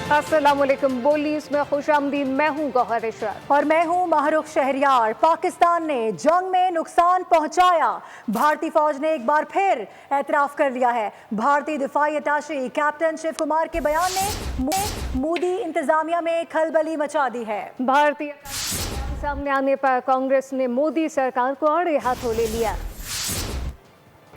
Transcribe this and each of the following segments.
अस्सलामुअलैकुम। बोलीस में खुशामदीद। मैं हूँ गौहर इशरत और मैं हूँ महरुख शहरियार। पाकिस्तान ने जंग में नुकसान पहुंचाया। भारतीय फौज ने एक बार फिर एतराफ कर लिया है। भारतीय दिफाई अटाशी कैप्टन शिव कुमार के बयान ने मोदी इंतजामिया में खलबली मचा दी है। भारतीय सामने आने पर कांग्रेस ने मोदी सरकार को आड़े हाथों ले लिया।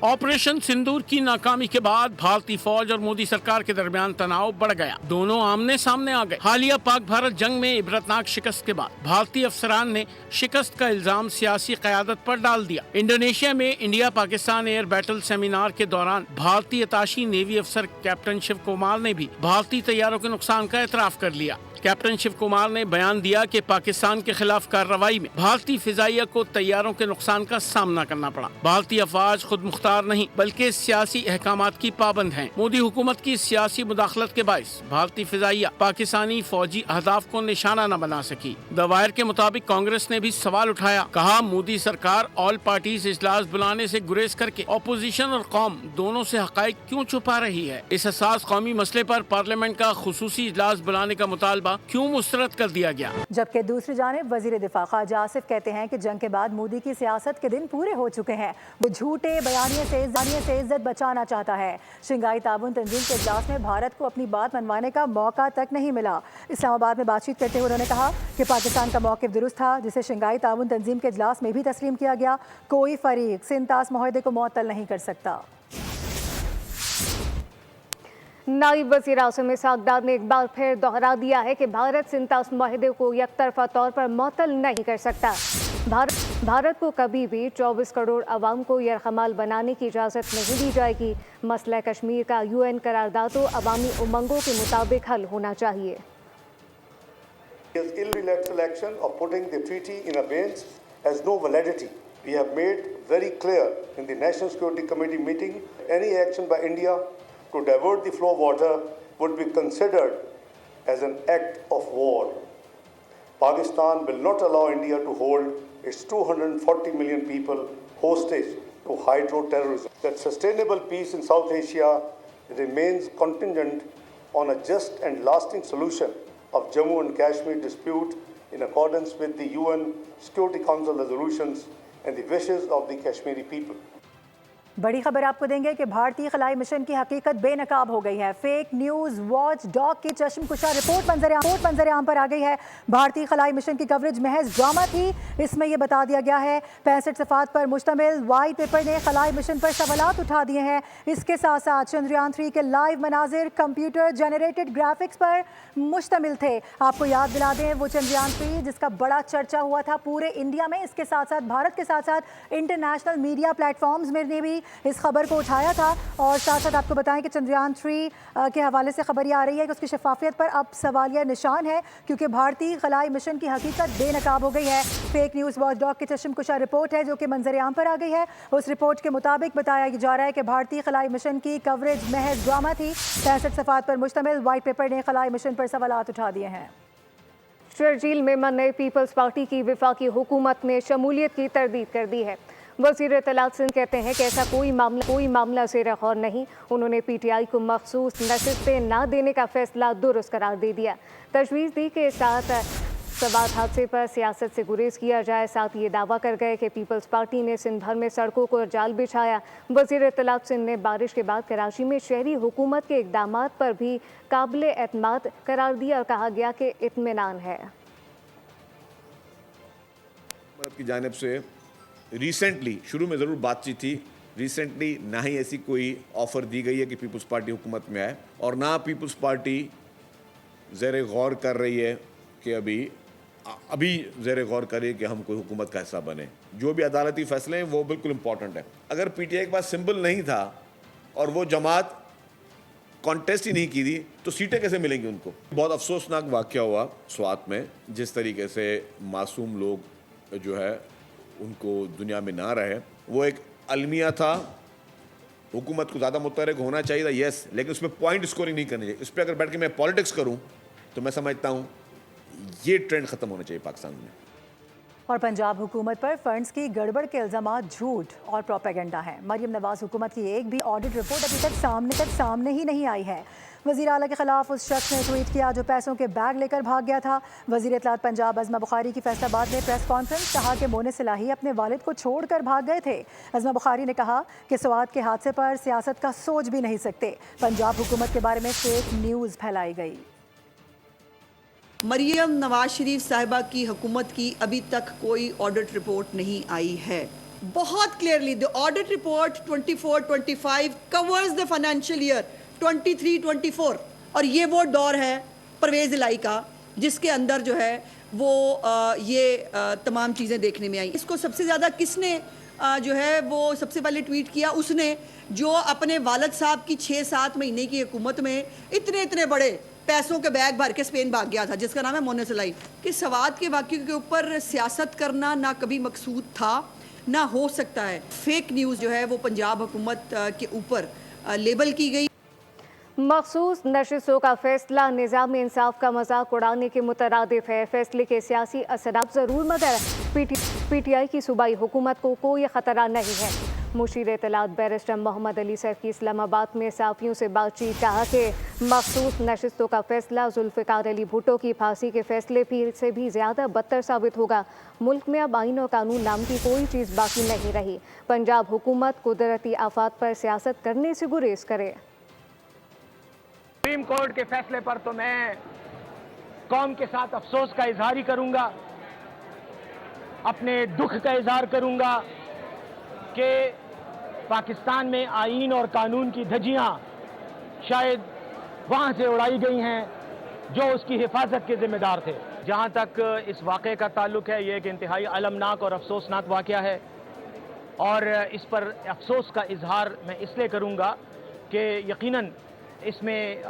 ऑपरेशन सिंदूर की नाकामी के बाद भारतीय फौज और मोदी सरकार के दरमियान तनाव बढ़ गया। दोनों आमने सामने आ गए। हालिया पाक भारत जंग में इबरतनाक शिकस्त के बाद भारतीय अफसरान ने शिकस्त का इल्जाम सियासी क़यादत पर डाल दिया। इंडोनेशिया में India Pakistan air battle seminar के दौरान भारतीय अताशी नेवी अफसर कैप्टन शिव कुमार ने भी भारतीय तैयारों के नुकसान का एतराफ कर लिया। कैप्टन शिव कुमार ने बयान दिया कि पाकिस्तान के खिलाफ कार्रवाई में भारतीय फिजाइया को तैयारों के नुकसान का सामना करना पड़ा। भारतीय अफवाज खुद मुख्तार नहीं बल्कि सियासी अहकामात की पाबंद हैं। मोदी हुकूमत की सियासी मुदाखलत के बाइस भारतीय फिजाइया पाकिस्तानी फौजी अहदाफ को निशाना न बना सकी। दवायर के मुताबिक कांग्रेस ने भी सवाल उठाया। कहा, मोदी सरकार ऑल पार्टीज इजलास बुलाने से गुरेज करके अपोजिशन और कौम दोनों से हकाइक क्यों छुपा रही है। इस हसास कौमी मसले पर पार्लियामेंट का खुसूसी इजलास बुलाने का मुतालबा क्यों मुस्तरद कर दिया गया। जबकि दूसरी जानिब वजीर दिफा ख्वाजा आसिफ कहते हैं कि जंग के बाद मोदी की सियासत के दिन पूरे हो चुके हैं। वो झूठे बयानिए से इज्जत बचाना चाहता है। शंघाई ताउन तंजीम के इजलास में भारत को अपनी बात मनवाने का मौका तक नहीं मिला। इस्लामाबाद में बातचीत करते हुए उन्होंने कहा कि पाकिस्तान का मौक़िफ़ दुरुस्त था, जिसे शंघाई ताउन तंजीम के इजलास में भी तस्लीम किया गया। कोई फरीक सिंतास मुआहदे को मुअत्तल नहीं कर सकता। नायब वज़ीर आज़म इसहाक़ ने एक बार फिर दोहरा दिया है कि भारत सिंतास मुआहदे को यकतरफा तौर पर मुअत्तल नहीं कर सकता। भारत को कभी भी 24 करोड़ अवाम को यरगमाल बनाने की इजाज़त नहीं दी जाएगी। मसला कश्मीर का UN करारदादों अवामी उमंगों के मुताबिक हल होना चाहिए। Unilateral action of putting the treaty in abeyance has no validity. We have made very clear in the National Security Committee meeting, any action by India to divert the flow of water would be considered as an act of war. Pakistan will not allow India to hold its 240 million people hostage to hydro-terrorism. That sustainable peace in South Asia remains contingent on a just and lasting solution of Jammu and Kashmir dispute in accordance with the UN Security Council resolutions and the wishes of the Kashmiri people. बड़ी खबर आपको देंगे कि भारतीय खलाई mission की हकीकत बेनकाब हो गई है। फेक न्यूज़ वॉच डॉग की चश्मकुशा रिपोर्ट मंजर आम पर आ गई है। भारतीय खलाई मिशन की कवरेज महज ड्रामा थी। इसमें यह बता दिया गया है 65 सफ़ात पर मुश्तमिल वाइट पेपर ने खलाई मिशन पर सवालात उठा दिए हैं। इसके साथ साथ चंद्रयान 3 के लाइव मनाजिर कंप्यूटर जनरेटेड ग्राफिक्स पर मुश्तमिल थे। आपको याद दिला दें, वो चंद्रयान 3 जिसका बड़ा चर्चा हुआ था पूरे इंडिया में। इसके साथ साथ भारत के साथ साथ इंटरनेशनल मीडिया प्लेटफॉर्म्स में भी इस खबर को उठाया था। और साथ साथ आपको बताएं कि चंद्रयान 3 के हवाले से खबर ये आ रही है कि उसकी शफाफियत पर अब सवालिया निशान है, क्योंकि भारतीय खलाई मिशन की हकीकत बेनकाब हो गई है। फेक न्यूज़ वॉच डॉग की चश्मकुशा रिपोर्ट है जो कि मंजर आम पर आ गई है। उस रिपोर्ट के मुताबिक बताया जा रहा है कि भारतीय खलाई मिशन की कवरेज महज ड्रामा थी। 65 सफ़ात पर मुश्तमिल वाइट पेपर ने खलाई मिशन पर सवालात उठा दिए हैं। शर्जील मेमन ने पीपल्स पार्टी की वफाकी हुकूमत में शमूलियत की तरदीद कर दी है। वज़ीर इत्तलात सिंध कहते हैं कि ऐसा कोई मामला ज़ेर गौर नहीं। उन्होंने PTI को मखसूस नशिस्तें ना देने का फैसला दुरुस्त करार दे दिया। तजवीज़ दी कि साथ सवात हादसे पर सियासत से गुरेज किया जाए। साथ ये दावा कर गए कि पीपल्स पार्टी ने सिंध भर में सड़कों को जाल बिछाया। वज़ीर इत्तलात सिंध ने बारिश के बाद कराची में शहरी हुकूमत के इक़दामात पर भी काबिल एतमाद करार दिया और कहा गया कि इत्मीनान है। की जानिब से रिसेंटली शुरू में ज़रूर बातचीत थी, रिसेंटली ना ही ऐसी कोई ऑफ़र दी गई है कि पीपल्स पार्टी हुकूमत में आए, और ना पीपल्स पार्टी ज़ेर गौर कर रही है कि अभी ज़ेर गौर करे कि हम कोई हुकूमत का हिस्सा बने। जो भी अदालती फ़ैसले हैं वो बिल्कुल इम्पॉर्टेंट है। अगर PTI के पास सिंबल नहीं था और वो जमात कॉन्टेस्ट ही नहीं की थी तो सीटें कैसे मिलेंगी उनको। बहुत अफसोसनाक वाक़या हुआ स्वात में, जिस तरीके से मासूम लोग जो है उनको दुनिया में ना रहे। वो एक अलमिया था, हुकूमत को ज़्यादा मुतहरिक होना चाहिए था, यस, लेकिन उसमें पॉइंट स्कोरिंग नहीं करनी चाहिए। इस पर अगर बैठ के मैं पॉलिटिक्स करूं तो मैं समझता हूं ये ट्रेंड ख़त्म होना चाहिए पाकिस्तान में। और पंजाब हुकूमत पर फंड्स की गड़बड़ के इल्ज़ामात झूठ और प्रोपेगेंडा हैं। मरियम नवाज हुकूमत की एक भी ऑडिट रिपोर्ट अभी तक सामने ही नहीं आई है। वज़ीर आला के खिलाफ उस शख्स ने ट्वीट किया जो पैसों के बैग लेकर भाग गया था। वज़ीर इत्तलात पंजाब अज़मा बुखारी की फैसलाबाद में प्रेस कॉन्फ्रेंस, कहा कि मोने सिलाही अपने वालिद को छोड़कर भाग गए थे। अज़मा बुखारी ने कहा कि स्वात के हादसे पर सियासत का सोच भी नहीं सकते। पंजाब हुकूमत के बारे में फेक न्यूज़ फैलाई गई। मरियम नवाज शरीफ साहिबा की हुकूमत की अभी तक कोई ऑडिट रिपोर्ट नहीं आई है। बहुत clearly the audit report 24-25 covers the financial year 23-24 और ये वो दौर है परवेज़ इलाही का जिसके अंदर जो है वो ये तमाम चीज़ें देखने में आई। इसको सबसे ज़्यादा किसने जो है वो सबसे पहले ट्वीट किया? उसने जो अपने वालिद साहब की 6-7 महीने की हुकूमत में इतने बड़े पैसों के बैग भर के स्पेन भाग गया था, जिसका नाम है मोने सिलाई। कि सवात के वाक़े के ऊपर सियासत करना ना कभी मकसूद था ना हो सकता है। फेक न्यूज़ जो है वो पंजाब हुकूमत के ऊपर लेबल की गई। मखसूस नशिस्तों का फैसला निज़ाम इंसाफ का मजाक उड़ाने के मुतरादिफ है। फैसले के सियासी असरात ज़रूर मगर PTI की सूबाई हुकूमत को कोई ख़तरा नहीं है। मुशीर इत्तलात बैरिस्टर मोहम्मद अली सैफ की इस्लामाबाद में साफ़ियों से बातचीत, कहा कि मखसूस नशिस्तों का फैसला जुल्फ़िकार अली भुट्टो की फांसी के फैसले से भी ज़्यादा बदतर साबित होगा। मुल्क में अब आइन और कानून नाम की कोई चीज़ बाकी नहीं रही। पंजाब हुकूमत कुदरती आफात पर सियासत करने से गुरेज करे। सुप्रीम कोर्ट के फैसले पर तो मैं कौम के साथ अफसोस का इजहार ही करूंगा, अपने दुख का इजहार करूंगा कि पाकिस्तान में आईन और कानून की धज्जियां शायद वहां से उड़ाई गई हैं जो उसकी हिफाजत के जिम्मेदार थे। जहां तक इस वाक़े का ताल्लुक है, ये एक इंतहाई अलमनाक और अफसोसनाक वाक़या है और इस पर अफसोस का इजहार मैं इसलिए करूंगा कि यकीनन इसमें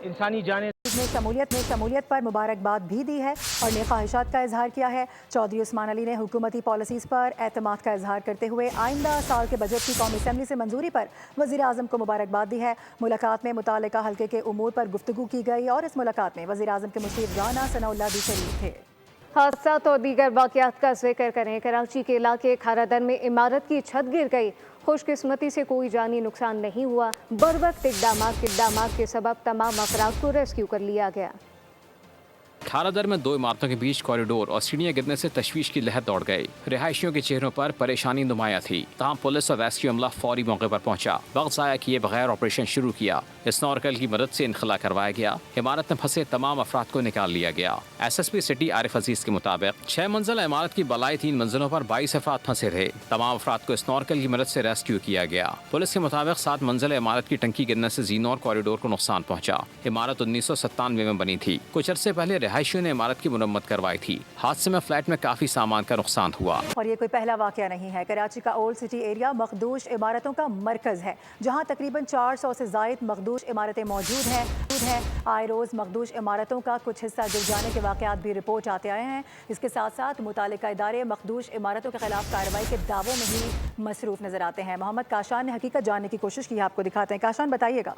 इंसानी जाने शमूलियत पर मुबारकबाद भी दी है और नई ख्वाहिशात का इजहार किया है। चौधरी उस्मान अली ने हुकूमती पॉलिसीज़ पर एतमाद का इजहार करते हुए आइंदा साल के बजट की कौमी असम्बली से मंजूरी पर वज़ीर आज़म को मुबारकबाद दी है। मुलाकात में मुतालिका हल्के के उमूर पर गुफ्तगू की गई और इस मुलाकात में वज़ीर आज़म के मुशीर राना सनाउल्लाह भी शरीक थे। हादसात और दीगर वाक़यात का जिक्र करें। कराची के इलाके खारादर में इमारत की छत गिर गई। खुशकिस्मती से कोई जानी नुकसान नहीं हुआ। बरवक्त इक़दामात के सबब तमाम अफराद को रेस्क्यू कर लिया गया। खारादर में 2 इमारतों के बीच कॉरिडोर और सीढ़ियां गिरने से तशवीश की लहर दौड़ गई। रिहायशियों के चेहरों पर परेशानी नुमाया थी। तमाम पुलिस और रेस्क्यू अमला फौरी मौके पर पहुंचा। वक्त ज़ाया किए बगैर ऑपरेशन शुरू किया। स्नॉर्कल की मदद से इनखला करवाया गया। इमारत में फंसे तमाम अफराद को निकाल लिया गया। SSP सिटी आरिफ अजीज के मुताबिक 6 मंजिला इमारत की बलाई 3 मंजिलों पर 22 अफराद फंसे थे। तमाम अफराद को स्नॉर्कल की मदद से रेस्क्यू किया गया। पुलिस के मुताबिक 7 मंजिला इमारत की टंकी गिरने से जीनोर कॉरिडोर को नुकसान पहुंचा। इमारत 1997 में बनी थी। कुछ अरसे पहले रिहायशियों ने इमारत की मुरम्मत करवाई थी। हादसे में फ्लैट में काफी सामान का नुकसान हुआ। और ये कोई पहला वाकया नहीं है। कराची का ओल्ड सिटी एरिया मखदूश इमारतों का मरकज है, जहां तकरीबन 400 से जायद मखदूश इमारतें मौजूद हैं। आए रोज मखदूश इमारतों का कुछ हिस्सा गिर जाने के वाकयात भी रिपोर्ट आते आए हैं। इसके साथ साथ मुतालिका इदारे मखदूश इमारतों के खिलाफ कार्रवाई के दावों में ही मसरूफ नजर आते हैं। मोहम्मद काशान ने हकीकत जानने की कोशिश की है, आपको दिखाते हैं। काशान, बताइएगा।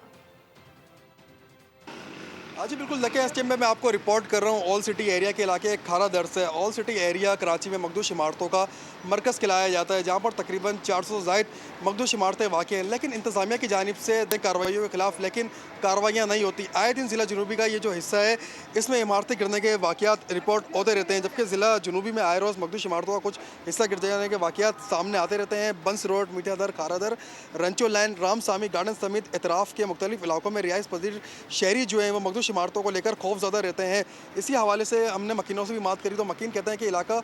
जी बिल्कुल, देखिए इस टाइम में मैं आपको रिपोर्ट कर रहा हूँ ओल्ड सिटी एरिया के इलाके खारादर से। ओल्ड सिटी एरिया कराची में मखदूश इमारतों का मरकज़ कहलाया जाता है, जहाँ पर तकरीबन 400 से ज़ायद मखदूश इमारतें वाक़ हैं। लेकिन इंतज़ामिया की जानिब से कार्रवाइयों के खिलाफ लेकिन कार्रवाइयाँ नहीं होती। आए दिन ज़िला जनूबी का ये जो हिस्सा है इसमें इमारतें गिरने के वाक़यात रिपोर्ट होते रहते हैं, जबकि ज़िला जनूबी में आए रोज़ मखदूश इमारतों का कुछ हिस्सा गिर जाने के वाक़यात सामने आते रहते हैं। बंस रोड, मीठादर, खारादर, रंचो लाइन, राम सामी गार्डन समेत इतराफ़ के मुख्तलिफ इलाकों में रिहाइश पजीर शहरी जो हैं वो मखदूश इमारतों को लेकर खौफज़दा रहते हैं। इसी हवाले से हमने मकीनों से भी बात करी तो मकीन कहते हैं कि इलाका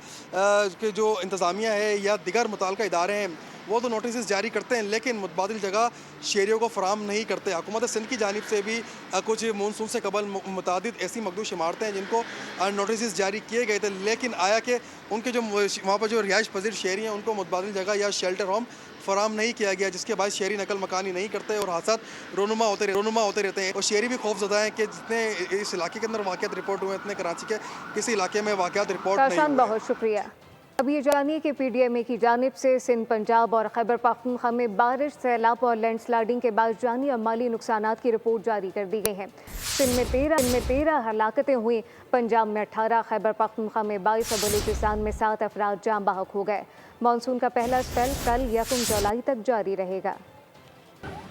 के जो इंतज़ामिया है या दिगर मुताल्लिका इदारे हैं वो तो नोटिस जारी करते हैं, लेकिन मुतबादिल जगह शहरियों को फराहम नहीं करते। हुकूमत सिंध की जानिब से भी कुछ मानसून से कबल मुतादिद ऐसी मखदूश इमारतें हैं जिनको नोटिस जारी किए गए थे, लेकिन आया कि उनके जो वहाँ पर जो रिहाइश पजीर शहरी हैं उनको मुतबादिल जगह या शेल्टर होम फराम नहीं किया गया, जिसके बाद शहरी नकल मकानी नहीं करते और हादसात रोनुमा होते रहते हैं। और शहरी भी खौफज़दा हैं कि जितने इस इलाके के अंदर वाक़यात रिपोर्ट हुए इतने कराची के किसी इलाके में वाक़यात रिपोर्ट नहीं हुए। बहुत शुक्रिया। अब ये जानिए कि PDMA की जानिब से सिंध, पंजाब और खैबर पख्तूनख्वा में बारिश, सैलाब और लैंडस्लाइडिंग के बाद जानी और माली नुकसानात की रिपोर्ट जारी कर दी गई है। सिंध में 13 हलाकतें हुई, पंजाब में 18, खैबर पख्तूनख्वा में 22 और बलूचिस्तान में 7 अफराद जाँ बहक हो गए। मानसून का पहला स्पेल कल 1 जुलाई तक जारी रहेगा।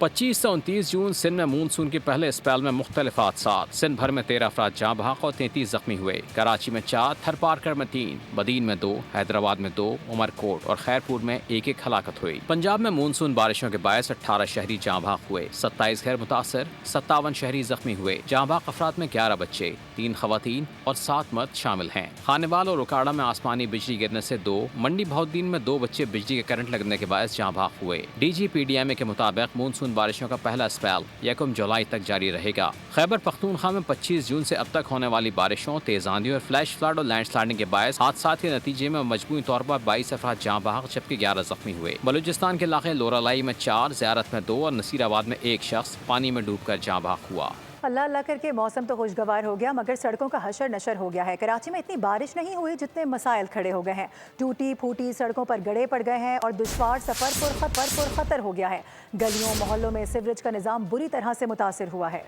25 से 29 जून सिंध में मानसून के पहले स्पेल में मुख्तलिफ हादसात। सिंध भर में 13 अफराद जाँ बहक और 33 जख्मी हुए। कराची में 4, थरपारकर में 3, बदीन में 2, हैदराबाद में 2, उमरकोट और खैरपुर में एक हलाकत हुई। पंजाब में मानसून बारिशों के बायस 18 शहरी जाँ बहक हुए, 27 गैर मुतासर, 57 शहरी जख्मी हुए। जाँ बहक अफराद में 11 बच्चे, 3 खवातीन और 7 मर्द शामिल हैं। खानेवाल और उकाड़ा में आसमानी बिजली गिरने से 2, मंडी बहाउद्दीन में 2 बच्चे बिजली के करंट लगने के बायस जाँ बहक हुए। DGPDMA के मुताबिक मानसून बारिशों का पहला स्पेल 1 जुलाई तक जारी रहेगा। खैबर पख्तूनख्वा में 25 जून से अब तक होने वाली बारिशों, तेज आंधी और फ्लैश फ्लड और लैंडस्लाइडिंग के बायस हादसात के नतीजे में मजमूई तौर पर 22 अफराद जाँ बहक जबकि 11 जख्मी हुए। बलूचिस्तान के इलाके लोरालाई में 4, ज़ियारत में 2 और नसीराबाद में 1 शख्स पानी में डूबकर जाँ बहक हुआ। अल्लाह अल्लाह करके मौसम तो खुशगवार हो गया मगर सड़कों का हशर नशर हो गया है। कराची में इतनी बारिश नहीं हुई जितने मसाइल खड़े हो गए हैं। टूटी फूटी सड़कों पर गड़े पड़ गए हैं और दुश्वार सफ़र पुरखतर हो गया है। गलियों मोहल्लों में सीवरेज का निज़ाम बुरी तरह से मुतासिर हुआ है।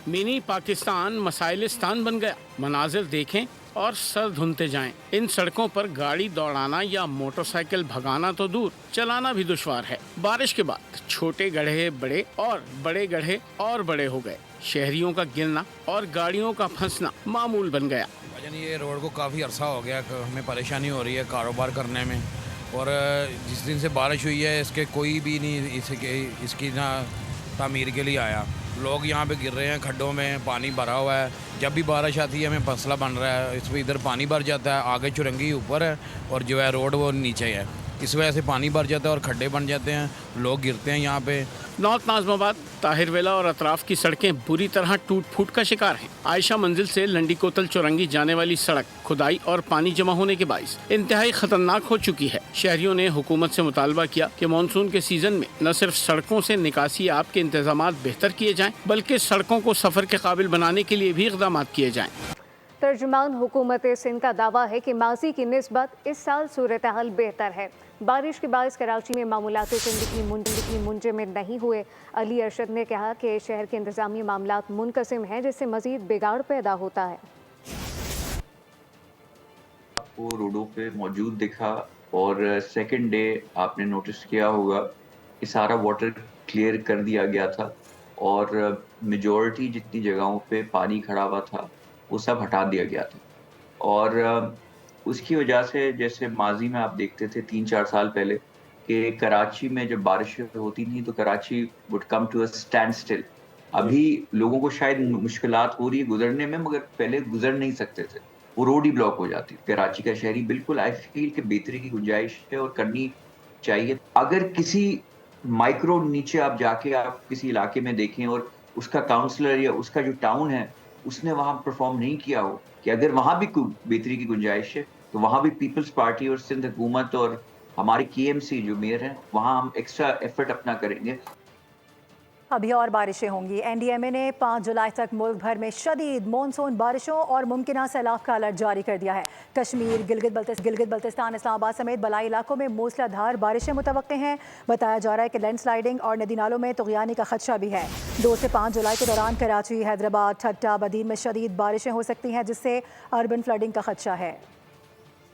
मिनी पाकिस्तान मसाइलिस्तान बन गया। मनाजिर देखें और सर धुनते जाएं। इन सड़कों पर गाड़ी दौड़ाना या मोटरसाइकिल भगाना तो दूर, चलाना भी दुश्वार है। बारिश के बाद छोटे गड्ढे बड़े और बड़े गड्ढे और बड़े हो गए। शहरियों का गिरना और गाड़ियों का फंसना मामूल बन गया। ये रोड को काफ़ी अरसा हो गया, हमें परेशानी हो रही है कारोबार करने में। और जिस दिन से बारिश हुई है इसके कोई भी नहीं इसकी ना तामीर के लिए आया। लोग यहाँ पे गिर रहे हैं, खड्डों में पानी भरा हुआ है। जब भी बारिश आती है हमें मसला बन रहा है। इसमें इधर पानी भर जाता है, आगे चुरंगी ऊपर है और जो है रोड वो नीचे है। इस वजह से पानी भर जाता है और खड्डे बन जाते हैं, लोग गिरते हैं यहाँ पे। नॉर्थ नाज़माबाद, ताहिरवेला और अतराफ की सड़कें बुरी तरह टूट फूट का शिकार हैं। आयशा मंजिल से लंडी कोतल चौरंगी जाने वाली सड़क खुदाई और पानी जमा होने के बाइस इंतहाई खतरनाक हो चुकी है। शहरियों ने हुकूमत से मुतालबा किया कि मानसून के सीजन में न सिर्फ सड़कों से निकासी आब के इंतजाम बेहतर किए जाएं, बल्कि सड़कों को सफर के काबिल बनाने के लिए भी इक़दाम किए जाएं। तर्जुमान हुकूमत सिंध का दावा है कि माजी की निस्बत इस साल सूरत हाल बेहतर है। बारिश के बायस कराची में मामूलात ज़िंदगी मुंजे में नहीं हुए। अली अरशद ने कहा कि शहर के इंतजामी मामलात मुनकसिम हैं जिससे मजीद बिगाड़ पैदा होता है। आपको रोडों पे मौजूद दिखा और सेकंड डे आपने नोटिस किया होगा कि सारा वाटर क्लियर कर दिया गया था और मेजॉरिटी जितनी जगहों पे पानी खड़ा हुआ था वो सब हटा दिया गया था। और उसकी वजह से जैसे माजी में आप देखते थे 3-4 साल पहले कि कराची में जब बारिश होती थी तो Karachi would come to a standstill. अभी लोगों को शायद मुश्किलात हो रही है गुजरने में, मगर पहले गुजर नहीं सकते थे, वो रोड ही ब्लॉक हो जाती। कराची का शहरी बिल्कुल आई फील कि बेहतरी की गुंजाइश है और करनी चाहिए। अगर किसी माइक्रो नीचे आप जाके आप किसी इलाके में देखें और उसका काउंसलर या उसका जो टाउन है उसने वहाँ परफॉर्म नहीं किया हो कि अगर वहाँ भी बेहतरी की गुंजाइश है तो वहाँ भी पीपल्स पार्टी और सिंध हुकूमत और हमारे KMC जो मेयर हैं वहाँ हम एक्स्ट्रा एफर्ट अपना करेंगे। अभी और बारिशें होंगी। NDMA ने 5 जुलाई तक मुल्क भर में शदीद मानसून बारिशों और मुमकिन सैलाब का अलर्ट जारी कर दिया है। कश्मीर, गिलगित बल्तिस्तान, इस्लामाबाद समेत बलाई इलाकों में मूसलाधार बारिशें मुतवक्के हैं। बताया जा रहा है कि लैंडस्लाइडिंग और नदी नालों में तुग़यानी का खदशा भी है। 2 से 5 जुलाई के दौरान कराची, हैदराबाद, ठट्टा, बदीन में शदीद बारिशें हो सकती हैं जिससे अर्बन फ्लडिंग का खदशा है।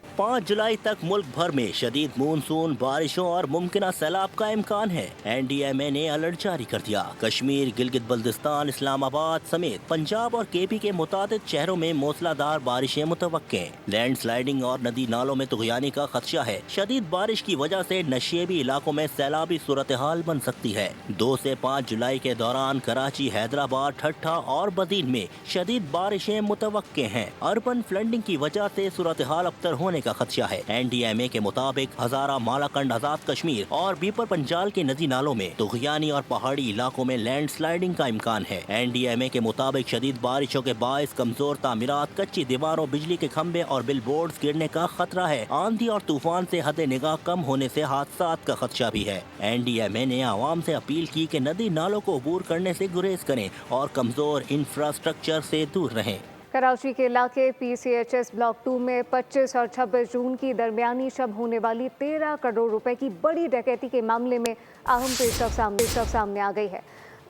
5 जुलाई तक मुल्क भर में शदीद मानसून बारिशों और मुमकिन सैलाब का इम्कान है। NDMA ने अलर्ट जारी कर दिया। कश्मीर, गिलगित बल्तिस्तान, इस्लामाबाद समेत पंजाब और KP के मुतादिद शहरों में मूसलाधार बारिशें मुतवक्के हैं। लैंडस्लाइडिंग और नदी नालों में तुग़यानी का खदशा है। शदीद बारिश की वजह से नशेबी इलाकों में सैलाबी सूरत हाल बन सकती है। 2 से 5 जुलाई के दौरान कराची, हैदराबाद, ठट्टा और बदीन में शदीद बारिशें मुतवक्के हैं। अर्बन फ्लडिंग की वजह से सूरत हाल अबतर होने का खदशा है। NDMA के मुताबिक हजारा, मालाकंड, आजाद कश्मीर और बीपर पंजाल के नदी नालों में तुग़यानी और पहाड़ी इलाकों में लैंडस्लाइडिंग का इम्कान है। NDMA के मुताबिक शदीद बारिशों के बायस कमजोर तामीरात, कच्ची दीवारों, बिजली के खंभे और बिल बोर्ड गिरने का खतरा है। आंधी और तूफान से हद निगाह कम होने से हादसात का खदशा भी है। NDMA ने आवाम से अपील की कि नदी नालों को अबूर करने से गुरेज करें और कमजोर इंफ्रास्ट्रक्चर से दूर रहें। कराची के इलाके PCHS ब्लॉक 2 में 25 और 26 जून की दरमियानी शब होने वाली 13 करोड़ रुपए की बड़ी डकैती के मामले में अहम पेशरफ सामने आ गई है।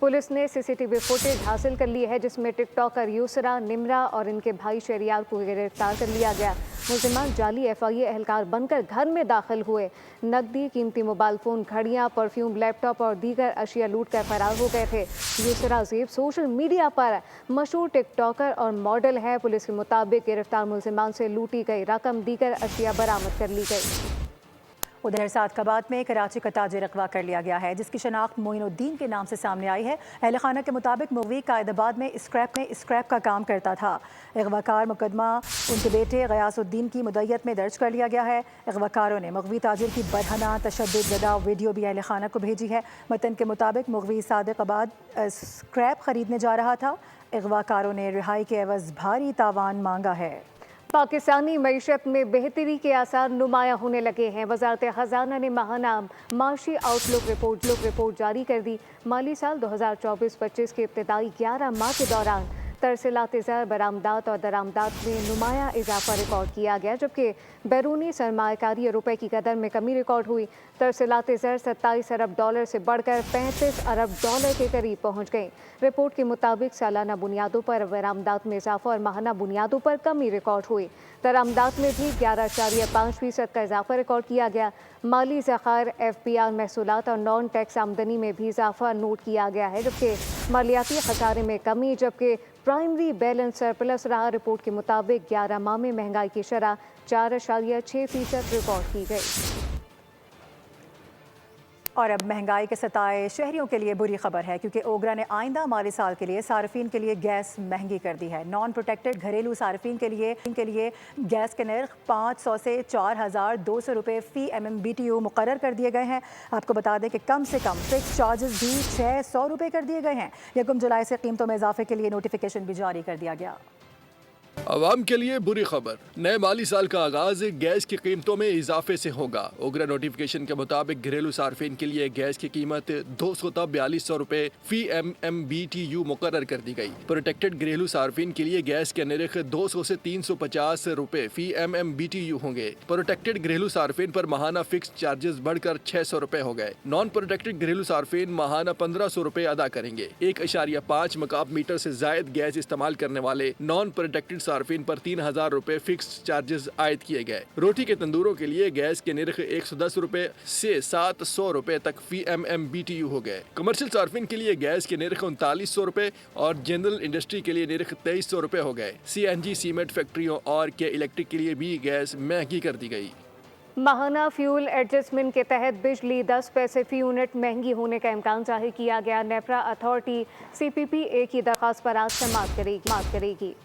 पुलिस ने सीसीटीवी फुटेज हासिल कर ली है जिसमें टिकटॉकर यूसरा, निमरा और इनके भाई शहरियार को गिरफ्तार कर लिया गया। मुलजिमान जाली FIA एहलकार बनकर घर में दाखिल हुए, नकदी, कीमती मोबाइल फ़ोन, घड़ियां, परफ्यूम, लैपटॉप और दीगर अशिया लूट कर फरार हो गए थे। यूसरा ज़ेब सोशल मीडिया पर मशहूर टिकटॉकर और मॉडल है। पुलिस के मुताबिक गिरफ्तार मुलजिमान से लूटी गई रकम, दीगर अशिया बरामद कर ली गई। उधर सादकाबाद में कराची का ताजिर अगवा कर लिया गया है जिसकी शनाख्त मोइनुद्दीन के नाम से सामने आई है। अहल खाना के मुताबिक मुगवी कायदाबाद में स्क्रैप का काम करता था। अगवाकार मुकदमा उनके बेटे गयासुद्दीन की मुद्दत में दर्ज कर लिया गया है। अगवाकारों ने मुगवी ताजिर की बरहना तशद्दुद ज़दा वीडियो भी अहल खाना को भेजी है। मतन के मुताबिक मुगवी सादकाबाद स्क्रैप खरीदने जा रहा था। अगवाकारों ने रिहाई के एवज़ भारी तावान मांगा है। पाकिस्तानी मईशत में बेहतरी के आसार नुमाया होने लगे हैं। वज़ारत ख़जाना ने माहाना माशी आउटलुक रिपोर्ट जारी कर दी। माली साल 2024-25 के इब्तदाई 11 माह के दौरान तरसीलात ज़र, बरामदात और दरामदात में नुमाया इजाफा रिकॉर्ड किया गया, जबकि बैरूनी सरमायाकारी रुपए की कदर में कमी रिकॉर्ड हुई। तरसीलात ज़र 27 अरब डॉलर से बढ़कर 35 अरब डॉलर के करीब पहुँच गई। रिपोर्ट के मुताबिक सालाना बुनियादों पर बरामदात में इजाफा और माहाना बुनियादों पर कमी रिकॉर्ड हुई। दरामदात में भी 11.5% का इजाफा रिकॉर्ड किया गया। माली ज़खायर, FPR महसूलात और नॉन टैक्स आमदनी में भी इजाफा नोट किया गया है, जबकि मालियाती खसारे में कमी, जबकि प्राइमरी बैलेंस सरप्लस रहा। रिपोर्ट के मुताबिक 11 माह में महंगाई की शरह 4.6% रिकॉर्ड की गई। और अब महंगाई के सताए शहरियों के लिए बुरी खबर है क्योंकि ओगरा ने आइंदा माली साल के लिए सार्फिन के लिए गैस महंगी कर दी है। नॉन प्रोटेक्टेड घरेलू सार्फिन के लिए गैस के नर्ख 500 से 4,200 रुपये फ़ी MMBTU मुकर्रर कर दिए गए हैं। आपको बता दें कि कम से कम फिक्स चार्जेस भी 600 रुपये कर दिए गए हैं। 1 जुलाई से कीमतों में इजाफे के लिए नोटिफिकेशन भी जारी कर दिया गया। आवाम के लिए बुरी खबर, नए माली साल का आगाज गैस की कीमतों में इजाफे से होगा। ओगरा नोटिफिकेशन के मुताबिक घरेलू सार्फिन के लिए गैस की कीमत 242 रुपये फ़ी MMBTU मुकर्रर कर दी गई। प्रोटेक्टेड घरेलू सार्फिन के लिए गैस के नर्ख 200 से 350 रुपये फ़ी MMBTU होंगे। प्रोटेक्टेड घरेलू सार्फिन पर माहाना फिक्स चार्जेस बढ़कर 600 रुपये हो गए। नॉन प्रोटेक्टेड घरेलू सार्फिन माहाना 1500 रुपये अदा करेंगे। 1.5 मकाब मीटर से जायद गैस इस्तेमाल करने वाले नॉन प्रोटेक्टेड सार्फिन पर 3,000 रुपए फिक्स चार्जेस आयद किए गए। रोटी के तंदूरों के लिए गैस के नर्ख 110 रुपए से 700 रुपए तक फ़ी MMBTU हो गए। कमर्शियल सार्फिन के लिए गैस के नर्ख 3900 रुपए और जनरल इंडस्ट्री के लिए नर्ख 2300 रुपए हो गए। CNG सीमेंट फैक्ट्रियों और के इलेक्ट्रिक के लिए भी गैस महंगी कर दी गई। माहाना फ्यूल एडजस्टमेंट के तहत बिजली 10 पैसे फ़ी यूनिट महंगी होने का इम्कान जाहिर किया गया। नेपरा अथॉरिटी CPPA की दरख्वास्त पर आज समाअत करेगी।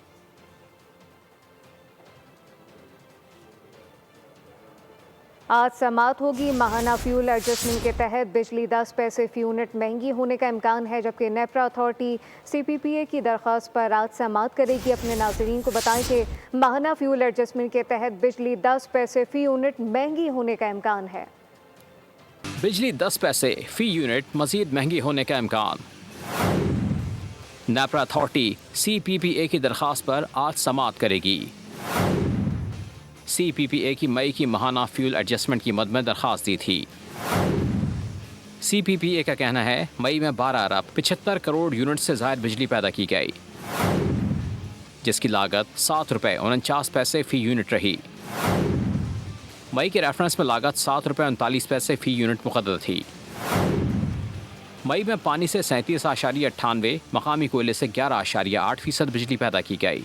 आज समाअत होगी। माहाना फ्यूल एडजस्टमेंट के तहत बिजली 10 पैसे फ़ी यूनिट महंगी होने का इम्कान है, जबकि नेपरा अथॉरिटी CPPA की दरख्वास्त पर आज समाअत करेगी। अपने नाज़रीन को बताएं कि माहाना फ्यूल एडजस्टमेंट के तहत बिजली 10 पैसे फ़ी यूनिट महंगी होने का इम्कान है। बिजली 10 पैसे फ़ी यूनिट मज़ीद महंगी होने का इम्कान। नेपरा अथॉरिटी CPPA की दरख्वास्त पर आज समाअत करेगी। CPPA की मई की माहाना फ्यूल एडजस्टमेंट की मद में दरख्वास्त दी थी। CPPA का कहना है मई में 12 अरब 75 करोड़ यूनिट से ज़ायद बिजली पैदा की गई, जिसकी लागत 7 रुपये 49 पैसे फ़ी यूनिट रही। मई के रेफरेंस में लागत 7 रुपये 39 पैसे फ़ी यूनिट मुक़द्दर थी। मई में पानी से 37.98, मकामी कोयले से 11.8% बिजली पैदा की गई।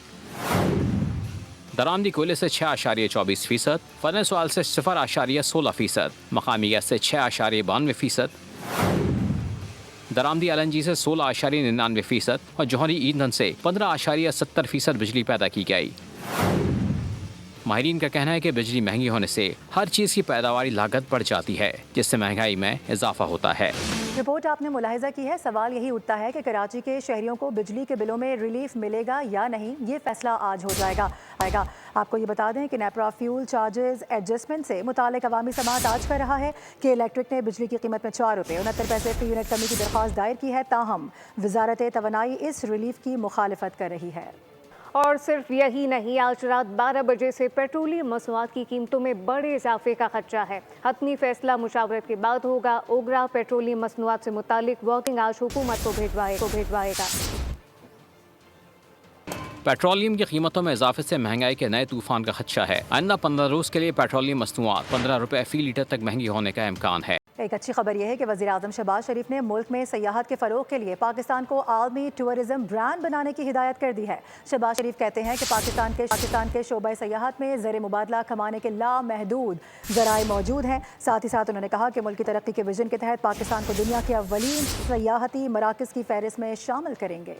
दरामदी कोयले से 6.24%, फर्नेस ऑयल से 0.16%, मकामी गैस से 6.92%, दरामदी LNG से 16.99% और जौहरी ईंधन से 15.70% बिजली पैदा की गई। माहिरीन का कहना है कि बिजली महंगी होने से हर चीज़ की पैदावारी लागत बढ़ जाती है, जिससे महंगाई में इजाफा होता है। रिपोर्ट आपने मुलाहिजा की है। सवाल यही उठता है कि कराची के शहरियों को बिजली के बिलों में रिलीफ मिलेगा या नहीं। ये फैसला आज हो जाएगा। आपको ये बता दें कि नेपरा फ्यूल चार्जेस एडजस्टमेंट से मुतालिक अवामी समाअत आज कर रहा है कि इलेक्ट्रिक ने बिजली की कीमत में 4 रुपये 69 पैसे फ़ी यूनिट कमी की दरख्वास्त दायर की है। ताहम वजारत तवानाई इस रिलीफ की मुखालिफत कर रही है। और सिर्फ यही नहीं, आज रात 12 बजे से पेट्रोलियम मसनूआत की कीमतों में बड़े इजाफे का खदशा है। हतमी फैसला मुशावरत के बाद होगा। ओगरा पेट्रोलियम मसनूआत से मुतालिक वर्किंग आज हुकूमत को भिजवाएगा। पेट्रोलियम की कीमतों में इजाफे से महंगाई के नए तूफान का खदशा है। आइंदा 15 रोज के लिए पेट्रोलियम मसनूआत 15 रुपए फी लीटर तक महंगी होने का इम्कान है। एक अच्छी खबर यह है कि वज़ीर आज़म शहबाज शरीफ ने मुल्क में सयाहत के फ़रोग के लिए पाकिस्तान को आलमी टूरिज़्म ब्रांड बनाने की हिदायत कर दी है। शहबाज शरीफ कहते हैं कि पाकिस्तान के शोबा सयाहत में ज़र मुबादला कमाने के लामहदूद ज़राए मौजूद हैं। साथ ही साथ उन्होंने कहा कि मुल्क की तरक्की के विजन के तहत पाकिस्तान को दुनिया के अव्वलीन सयाहती मराकज़ की फहरिस्त में शामिल करेंगे।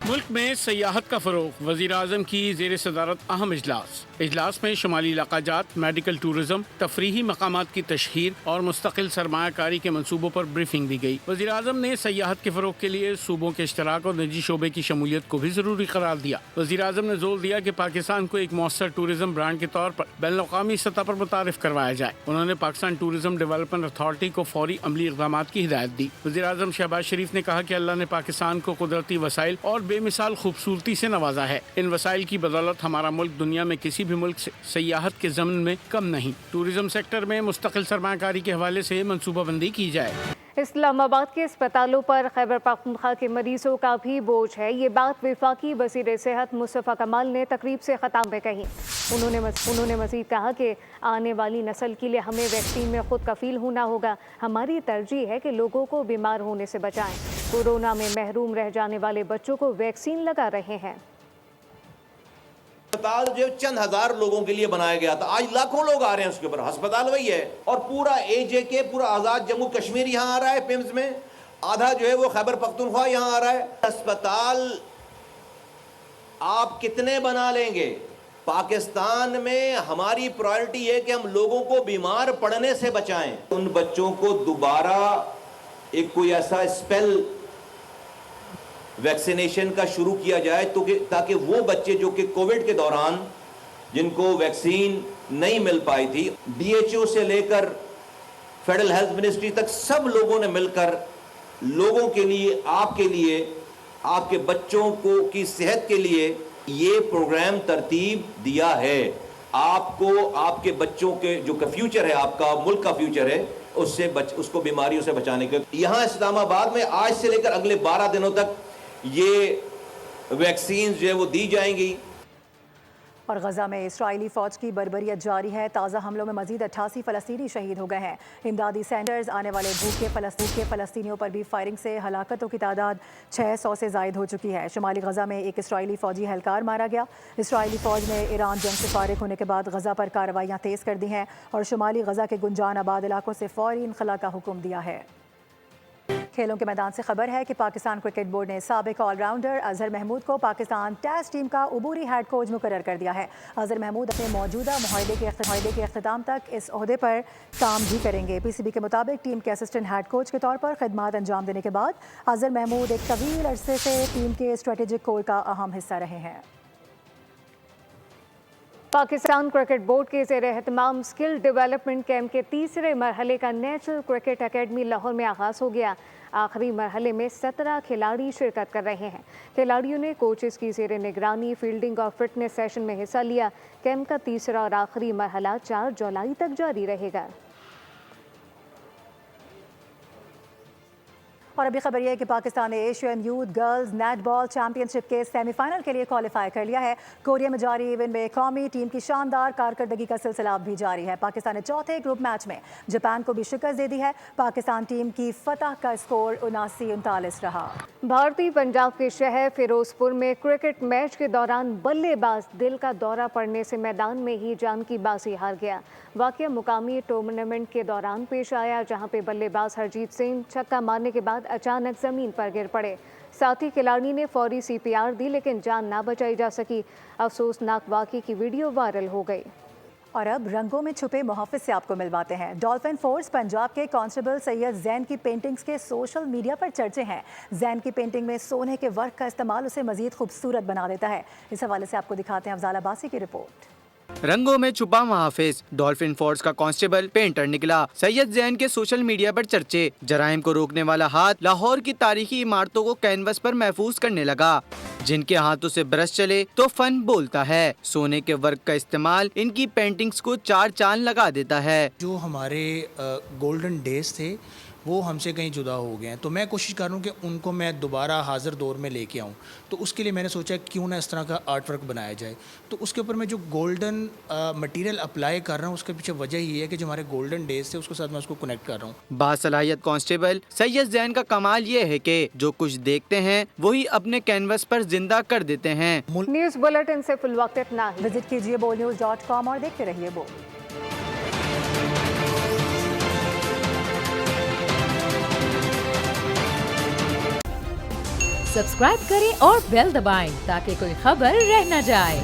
मुल्क में सयाहत का फरोग, वज़ीर आज़म की ज़ेर सदारत अहम इजलास में शुमाली इलाक़ाजात, मेडिकल टूरिज़म, तफरीही मकामात की तशहीर और मुस्तकिल सरमायाकारी के मनसूबों पर ब्रीफिंग दी गई। वज़ीर आज़म ने सयाहत के फरोग के लिए सूबों के इश्तराक और निजी शोबे की शमूलियत को भी ज़रूरी करार दिया। वज़ीर आज़म ने जोर दिया कि पाकिस्तान को एक मौसर टूरिज़म ब्रांड के तौर पर बैनुल-अक़वामी सतह पर मुतारिफ करवाया जाए। उन्होंने पाकिस्तान टूरिज़म डेवलपमेंट अथॉरिटी को फौरी अमली इक़दामात की हिदायत दी। वज़ीर आज़म शहबाज शरीफ ने कहा कि अल्लाह ने पाकिस्तान को कुदरती वसाइल और बेमिसाल खूबसूरती से नवाजा है। इन वसाइल की बदौलत हमारा मुल्क दुनिया में किसी भी मुल्क से सयाहत के ज़मन में कम नहीं। टूरिज्म सेक्टर में मुस्तकिल सरमायाकारी के हवाले से मनसूबाबंदी की जाए। इस्लामाबाद के अस्पतालों पर खैबर पख्तूनख्वा के मरीजों का भी बोझ है। ये बात वफाकी वज़ीर सेहत मुस्तफ़ा कमाल ने तकरीब से ख़ताम में कही। उन्होंने मज़ीद कहा कि आने वाली नस्ल के लिए हमें वैक्सीन में खुद कफील होना होगा। हमारी तरजीह है कि लोगों को बीमार होने से बचाएं। कोरोना में महरूम रह जाने वाले बच्चों को वैक्सीन लगा रहे हैं। अस्पताल जो चंद हजार लोगों के लिए बनाया गया था, आज लाखों लोग आ रहे हैं उसके ऊपर। अस्पताल वही है और पूरा AJK, पूरा आजाद जम्मू कश्मीर यहाँ आ रहा है पिम्स में, आधा जो है वो खैबर पख्तूनख्वा यहाँ आ रहा है। अस्पताल आप कितने बना लेंगे? पाकिस्तान में हमारी प्रायोरिटी है कि हम लोगों को बीमार पड़ने से बचाएं। उन बच्चों को दोबारा एक कोई ऐसा स्पेल वैक्सीनेशन का शुरू किया जाए तो ताकि वो बच्चे जो कि कोविड के दौरान जिनको वैक्सीन नहीं मिल पाई थी, DHO से लेकर फेडरल हेल्थ मिनिस्ट्री तक सब लोगों ने मिलकर लोगों के लिए, आपके बच्चों को की सेहत के लिए ये प्रोग्राम तरतीब दिया है। आपको आपके बच्चों के जो का फ्यूचर है, आपका मुल्क का फ्यूचर है, उसको बीमारियों से बचाने के यहाँ इस्लामाबाद में आज से लेकर अगले 12 दिनों तक ये वैक्सीन जो है वो दी जाएंगी। और गजा में इस्राइली फौज की बर्बरियत जारी है। ताज़ा हमलों में मजीद 88 फ़लस्तीनी शहीद हो गए हैं। इमदादी सेंटर्स आने वाले भूखे फ़लस्तीनियों पर भी फायरिंग से हलाकतों की तादाद 600 से ज़ायद हो चुकी है। शुमाली गजा में एक इस्राइली फ़ौजी एहलकार मारा गया। इस्राइली फ़ौज ने ईरान जंग से फारिग होने के बाद गजा पर कार्रवाइयाँ तेज़ कर दी हैं और शुमाली गजा के गुंजान आबाद इलाकों से फ़ौरी इनखला का हुक्म दिया है। खेलों के मैदान से खबर है कि पाकिस्तान क्रिकेट बोर्ड ने साबिक ऑलराउंडर अजहर महमूद को पाकिस्तान टेस्ट टीम का उबूरी हेड कोच मुकर्रर कर दिया है। अजहर महमूद अपने मौजूदा मुआहदे के अख्तिताम तक इस ओहदे पर काम भी करेंगे। PCB के मुताबिक टीम के असिस्टेंट हेड कोच के तौर पर खिदमत अंजाम देने के बाद अजहर महमूद एक तवील अरसे से टीम के स्ट्रेटेजिक कोर का अहम हिस्सा रहे हैं। पाकिस्तान क्रिकेट बोर्ड के ज़ेर एहतमाम स्किल डेवलपमेंट कैंप के तीसरे मरहले का नेशनल क्रिकेट एकेडमी लाहौर में आगाज़ हो गया। आखिरी मरहले में 17 खिलाड़ी शिरकत कर रहे हैं। खिलाड़ियों ने कोचेस की ज़ेर निगरानी फील्डिंग और फिटनेस सेशन में हिस्सा लिया। कैंप का तीसरा और आखिरी मरहला 4 जुलाई तक जारी रहेगा। और अभी खबर यह है कि पाकिस्तान ने Asian youth girls netball championship के सेमीफाइनल के लिए क्वालिफाई कर लिया है। कोरिया में जारी इवेंट में कौमी टीम की शानदार कारकर्दगी का सिलसिला भी जारी है। पाकिस्तान ने चौथे ग्रुप मैच में जापान को भी शिकस्त दे दी है। पाकिस्तान टीम की फतह का स्कोर 79-39 रहा। भारतीय पंजाब के शहर फिरोजपुर में क्रिकेट मैच के दौरान बल्लेबाज दिल का दौरा पड़ने से मैदान में ही जान की बाजी हार गया। वाकया मुकामी टूर्नामेंट के दौरान पेश आया, जहां पे बल्लेबाज हरजीत सिंह छक्का मारने के बाद अचानक जमीन पर गिर पड़े। साथ ही खिलाड़ी ने फौरी CPR दी, लेकिन जान ना बचाई जा सकी। अफसोसनाक वाकये की वीडियो वायरल हो गई। और अब रंगों में छुपे मुहाफिज से आपको मिलवाते हैं। डॉल्फिन फोर्स पंजाब के कांस्टेबल सैयद जैन की पेंटिंग्स के सोशल मीडिया पर चर्चे हैं। जैन की पेंटिंग में सोने के वर्क का इस्तेमाल उसे मजीद खूबसूरत बना देता है। इस हवाले से आपको दिखाते हैं अफजाल अब्बासी की रिपोर्ट। रंगों में छुपा महाफिज, डॉल्फिन फोर्स का कांस्टेबल पेंटर निकला। सैयद जैन के सोशल मीडिया पर चर्चे। जराइम को रोकने वाला हाथ लाहौर की तारीखी इमारतों को कैनवस पर महफूज करने लगा। जिनके हाथों से ब्रश चले तो फन बोलता है। सोने के वर्क का इस्तेमाल इनकी पेंटिंग्स को चार चांद लगा देता है। जो हमारे गोल्डन डेज थे वो हमसे कहीं जुदा हो गए हैं, तो मैं कोशिश कर रहा हूँ कि उनको मैं दोबारा हाजिर दौर में लेके आऊँ। तो उसके लिए मैंने सोचा क्यों ना इस तरह का आर्ट वर्क बनाया जाए। तो उसके ऊपर मैं जो गोल्डन मटेरियल अप्लाई कर रहा हूँ उसके पीछे वजह ये है कि जो हमारे गोल्डन डेज थे उसके साथ मैं उसको कनेक्ट कर रहा हूँ। बासलाहियत कांस्टेबल सैयद जैन का कमाल ये है कि जो कुछ देखते हैं वही अपने कैनवस पर जिंदा कर देते हैं। न्यूज़ बुलेटिन से फुल वक्त इतना ही। विजिट कीजिए bolnews.com और देखते रहिए बोल। सब्सक्राइब करें और बेल दबाएं ताकि कोई खबर रह न जाए।